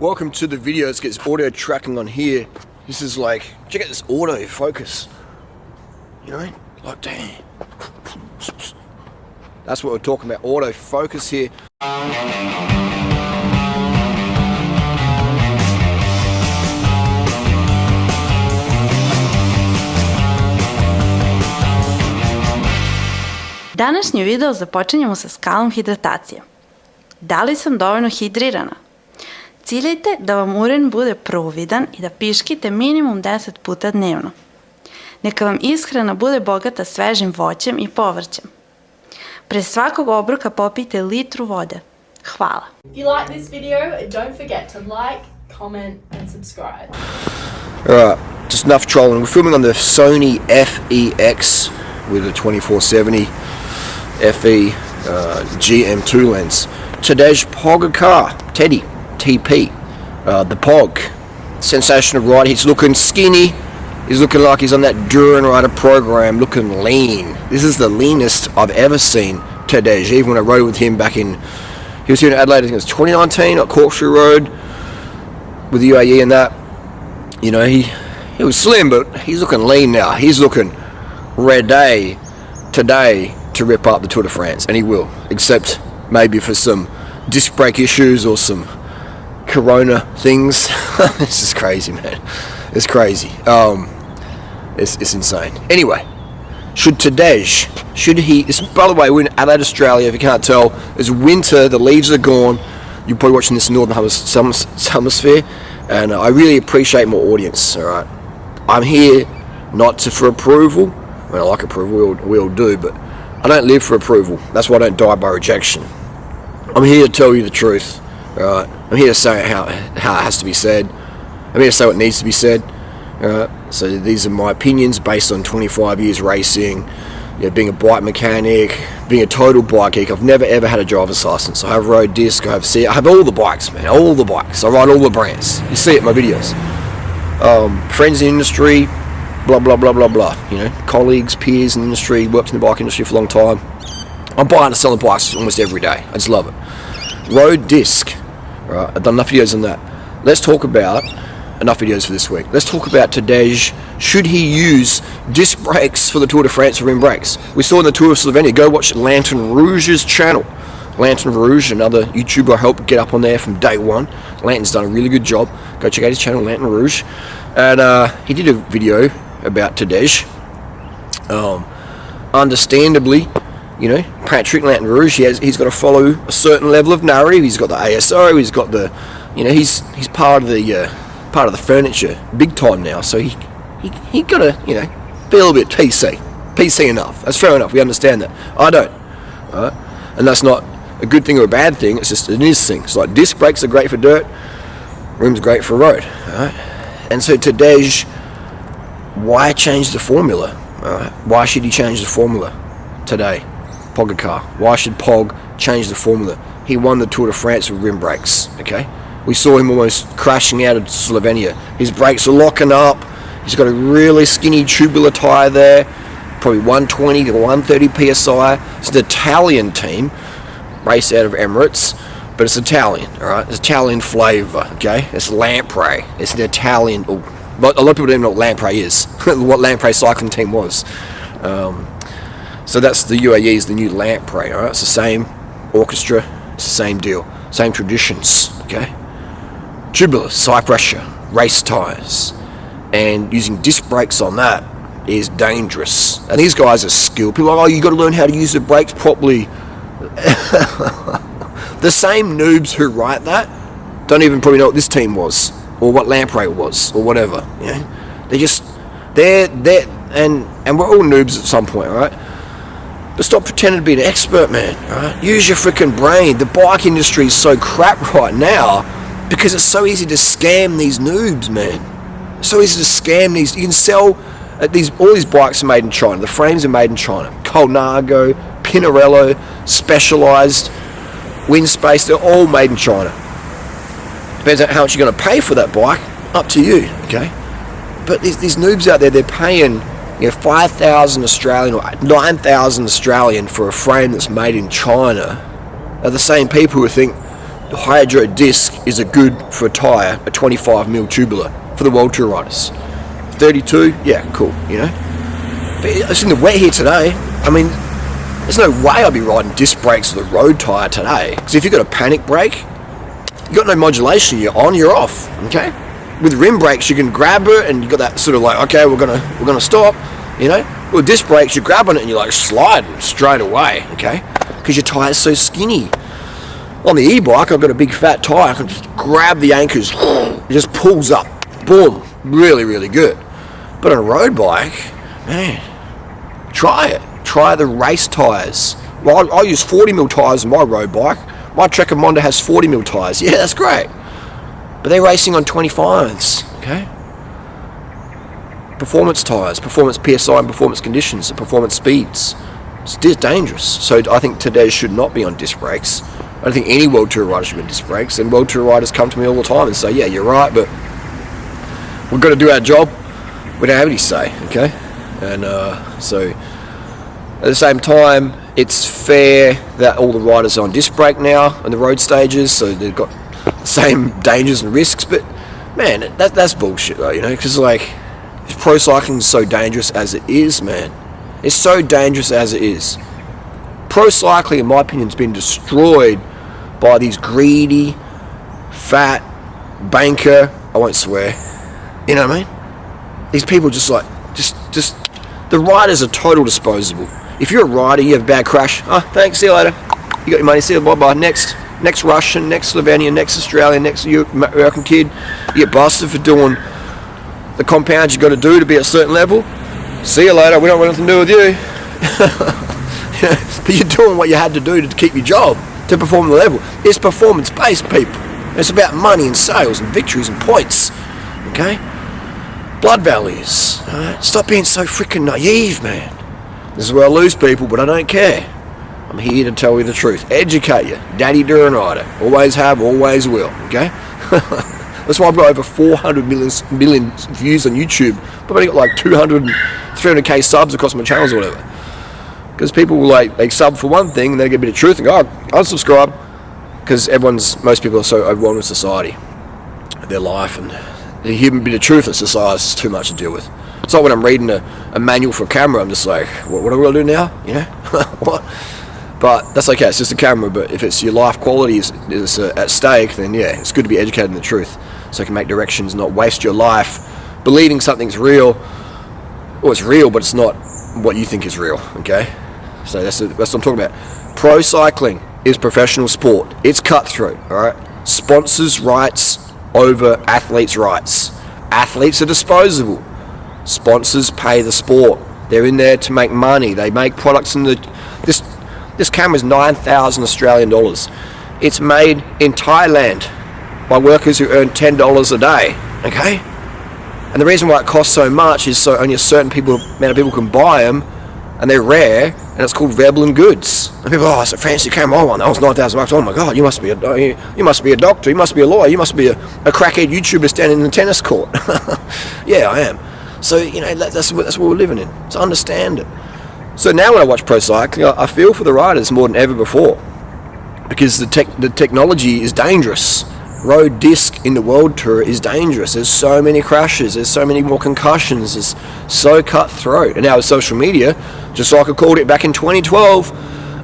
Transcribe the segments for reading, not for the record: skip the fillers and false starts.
Welcome to the video. Let's get this audio tracking on here. This is like, check out this auto focus. You know, like damn. That's what we're talking about, auto focus here. Današnji video započinjemo sa skalom hidratacije. Da li sam dovoljno hidrirana? Ciljajte da vam urin bude providan i da piškite minimum 10 puta dnevno. Neka vam ishrana bude bogata svežim voćem i povrćem. Pre svakog obroka popijte litru vode. Hvala. If you like this video, don't forget to like, comment and subscribe. Alright, just enough trolling. We're filming on the Sony FEX with a 2470 FE GM2 lens. Tadej Pogacar, Teddy, TP, the Pog, sensational rider. He's looking skinny. He's looking like he's on that durianrider program, looking lean. This is the leanest I've ever seen Tadej. Even when I rode with him back in, he was here in Adelaide, I think it was 2019 at Corkscrew Road with the UAE and that. You know, he was slim, but he's looking lean now. He's looking ready today to rip up the Tour de France, and he will, except maybe for some disc brake issues or some corona things. This is crazy, man. It's crazy. It's insane. Anyway, should he, this, by the way, we're in Adelaide, Australia, if you can't tell, it's winter, the leaves are gone. You're probably watching this in Northern Hemisphere, and I really appreciate my audience, alright? I'm here not for approval. I mean, I like approval, we all do, but I don't live for approval. That's why I don't die by rejection. I'm here to tell you the truth, alright? I'm here to say how it has to be said. I'm here to say what needs to be said. So these are my opinions based on 25 years racing, you know, being a bike mechanic, being a total bike geek. I've never ever had a driver's license. I have road disc, I have all the bikes, man, all the bikes. I ride all the brands. You see it in my videos. Friends in the industry, blah blah blah blah blah. You know, colleagues, peers in the industry, worked in the bike industry for a long time. I'm buying and selling bikes almost every day. I just love it. Road disc. Right, I've done enough videos on that. Let's talk about enough videos for this week. Let's talk about Tadej. Should he use disc brakes for the Tour de France or rim brakes? We saw in the Tour of Slovenia. Go watch Lantern Rouge's channel. Lantern Rouge, another YouTuber I helped get up on there from day one. Lantern's done a really good job. Go check out his channel, Lantern Rouge. And he did a video about Tadej. Understandably, you know, Patrick Lantern Rouge, he's got to follow a certain level of narrative. He's got the ASO. He's got the, you know, he's part of the furniture, big time now. So he got to, you know, be a little bit PC enough. That's fair enough. We understand that. I don't. All right? And that's not a good thing or a bad thing. It's just an is thing. It's like disc brakes are great for dirt, rim's great for road. All right? And so Tadej, why change the formula? All right? Why should he change the formula today? Pogacar. Why should Pog change the formula? He won the Tour de France with rim brakes. Okay, we saw him almost crashing out of Slovenia. His brakes are locking up. He's got a really skinny tubular tyre there, probably 120 to 130 psi. It's an Italian team, race out of Emirates, but it's Italian. All right, it's Italian flavour. Okay, it's Lamprey. It's an Italian. But a lot of people don't even know what Lamprey is. What Lamprey cycling team was. So that's the UAE's the new Lamprey, alright? It's the same orchestra, it's the same deal, same traditions, okay? Tubulars, high pressure, race tyres, and using disc brakes on that is dangerous. And these guys are skilled. People are like, oh, you got to learn how to use the brakes properly. The same noobs who write that don't even probably know what this team was, or what Lamprey was, or whatever. You know, they're and we're all noobs at some point, right? But stop pretending to be an expert, man. Right? Use your freaking brain. The bike industry is so crap right now because it's so easy to scam these noobs, man. It's so easy to scam these. You can sell all these bikes are made in China. The frames are made in China. Colnago, Pinarello, Specialized, Windspace, they're all made in China. Depends on how much you're going to pay for that bike. Up to you, okay? But these noobs out there, they're paying, you know, 5,000 Australian or 9,000 Australian for a frame that's made in China are the same people who think hydro disc is a good for a tyre, a 25mm tubular for the World Tour riders. 32, yeah, cool, But it's in the wet here today. I mean, there's no way I'll be riding disc brakes with a road tyre today. Because if you've got a panic brake, you've got no modulation, you're on, you're off, okay? With rim brakes, you can grab it and you've got that sort of like, okay, we're gonna stop, With disc brakes, you grab on it and you're like sliding straight away, okay? Because your tyre's so skinny. On the e-bike, I've got a big fat tyre, I can just grab the anchors, it just pulls up, boom, really, really good. But on a road bike, man, try it. Try the race tyres. Well, I use 40mm tyres on my road bike. My Trekker Monda has 40mm tyres. Yeah, that's great. But they're racing on 25s, okay? Performance tyres, performance PSI and performance conditions, and performance speeds. It's dangerous. So I think Tadej should not be on disc brakes. I don't think any World Tour rider should be on disc brakes. And World Tour riders come to me all the time and say, yeah, you're right, but we've got to do our job. We don't have any say, okay? And so at the same time, it's fair that all the riders are on disc brake now on the road stages, so they've got the same dangers and risks. But man, that's bullshit though, because pro cycling is so dangerous as it is, man. It's so dangerous as it is. Pro cycling, in my opinion, has been destroyed by these greedy, fat, banker, I won't swear, you know what I mean? These people just the riders are total disposable. If you're a rider, you have a bad crash, thanks, see you later. You got your money, see you, bye-bye. Next Russian, next Slovenian, next Australian, next American kid. You get busted for doing the compounds you got to do to be at a certain level. See you later, we don't want anything to do with you. But you're doing what you had to do to keep your job, to perform the level. It's performance-based, people. It's about money and sales and victories and points, okay? Blood values, alright? Stop being so freaking naive, man. This is where I lose people, but I don't care. I'm here to tell you the truth. Educate you. Daddy durianrider. Always have, always will, okay? That's why I've got over 400 million views on YouTube. I've only got like 200, 300k subs across my channels or whatever. Because people will they sub for one thing and they get a bit of truth and go, unsubscribe. Because most people are so overwhelmed with society, their life, and the human bit of truth in society is too much to deal with. It's like when I'm reading a manual for a camera, I'm just like, what do I do now? What? But that's okay, it's just a camera, but if it's your life quality is at stake, then yeah, it's good to be educated in the truth. So you can make directions, not waste your life believing something's real. Well, it's real, but it's not what you think is real, okay? So that's what I'm talking about. Pro cycling is professional sport. It's cutthroat, alright? Sponsors' rights over athletes' rights. Athletes are disposable. Sponsors pay the sport. They're in there to make money. They make products in this camera is 9,000 Australian dollars. It's made in Thailand by workers who earn $10 a day, okay? And the reason why it costs so much is so only a certain amount of people can buy them, and they're rare, and it's called Veblen goods. And people, it's a fancy camera, I want that was $9,000. Oh my God, you must be a doctor, you must be a lawyer, you must be a crackhead YouTuber standing in the tennis court. Yeah, I am. So that's what we're living in. So understand it. So now when I watch pro cycling, I feel for the riders more than ever before, because the technology is dangerous. Road disc in the World Tour is dangerous. There's so many crashes, there's so many more concussions, it's so cutthroat. And now with social media, just like I called it back in 2012,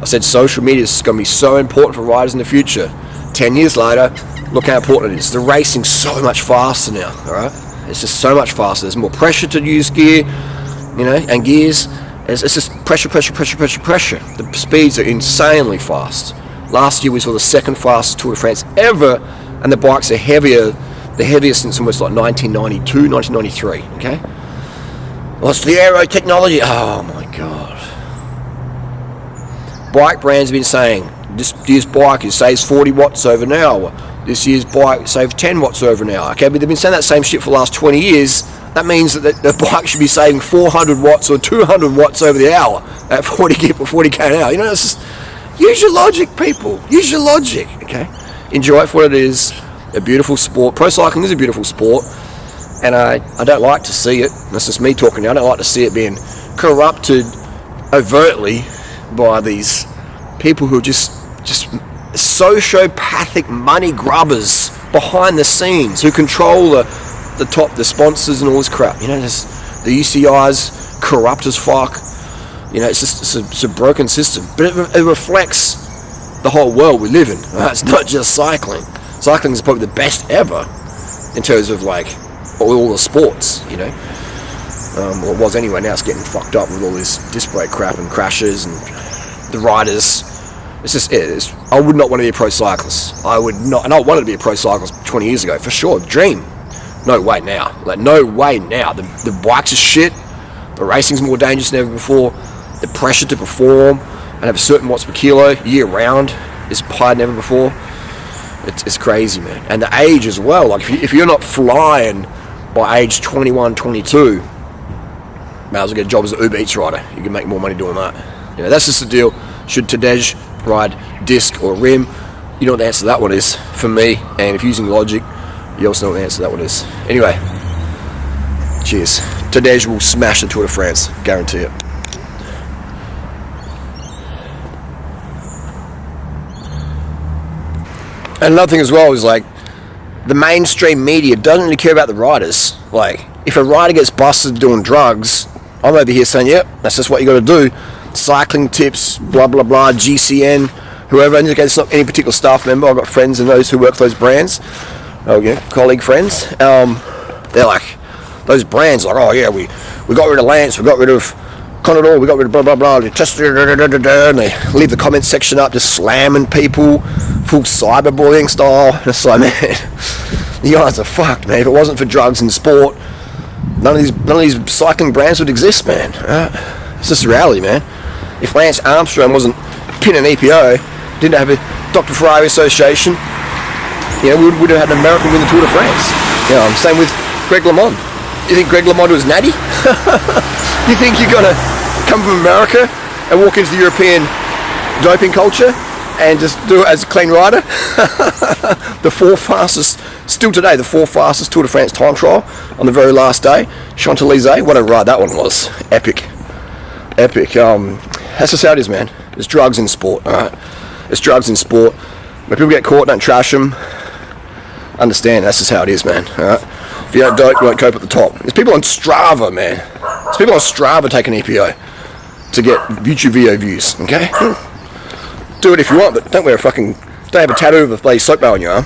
I said social media is going to be so important for riders in the future. 10 years later, look how important it is. The racing's so much faster now, alright? It's just so much faster. There's more pressure to use gear, and gears. It's just pressure. The speeds are insanely fast. Last year we saw the second fastest Tour de France ever, and the bikes are heavier, the heaviest since almost like 1992, 1993, okay? What's the aero technology? Oh my God. Bike brands have been saying, this year's bike saves 40 watts over an hour. This year's bike saves 10 watts over an hour. Okay, but they've been saying that same shit for the last 20 years. That means that the bike should be saving 400 watts or 200 watts over the hour at 40k an hour. It's just, use your logic, people. Use your logic, okay? Enjoy it for what it is. A beautiful sport. Pro cycling is a beautiful sport, and I don't like to see it. That's just me talking now. I don't like to see it being corrupted overtly by these people who are just sociopathic money grubbers behind the scenes who control the sponsors and all this crap. You know, the UCI's corrupt as fuck. You know, it's a broken system, but it reflects the whole world we live in. Right? It's not just cycling. Cycling is probably the best ever in terms of like all the sports. You know, well, it was anyway. Now it's getting fucked up with all this disc brake crap and crashes and the riders. It's just I would not want to be a pro cyclist. I would not, and I wanted to be a pro cyclist 20 years ago for sure. Dream. No way now. Like no way now. The bikes are shit. The racing's more dangerous than ever before. The pressure to perform and have a certain watts per kilo year round is higher than ever before. It's crazy, man. And the age as well. Like if you're not flying by age 21, 22, might as well get a job as an Uber Eats rider. You can make more money doing that. You know, that's just the deal. Should Tadej ride disc or rim? You know what the answer to that one is for me. And if you're using logic, you also know what the answer to that one is. Anyway, cheers. Tadej will smash the Tour de France. Guarantee it. And another thing as well is like the mainstream media doesn't really care about the riders. Like if a rider gets busted doing drugs, I'm over here saying, yep, that's just what you got to do. Cycling Tips, blah blah blah, GCN, whoever. And again, it's not any particular staff member. I've got friends and those who work for those brands. Oh yeah, colleague friends. They're like those brands like, oh yeah, we got rid of Lance, we got rid of Conador, we got rid of blah blah blah, and they leave the comment section up just slamming people, full cyberbullying style. And it's like, man, you guys are fucked, man. If it wasn't for drugs and sport, none of these cycling brands would exist, man. It's just the reality, man. If Lance Armstrong wasn't pinning EPO, didn't have a Dr. Ferrari Association, you know, we would have had an American win the Tour de France. You know, same with Greg LeMond. You think Greg LeMond was natty? You think you're gonna come from America and walk into the European doping culture and just do it as a clean rider? The fourth fastest Tour de France time trial on the very last day. Champs-Élysées, what a ride that one was. Epic. That's just how it is, man. There's drugs in sport, alright? There's drugs in sport. When people get caught, don't trash them. Understand, that's just how it is, man, alright? If you don't dope, you won't cope at the top. There's people on Strava, man. There's people on Strava taking EPO to get YouTube video views, okay? Do it if you want, but don't have a tattoo of a bloody soap bar on your arm.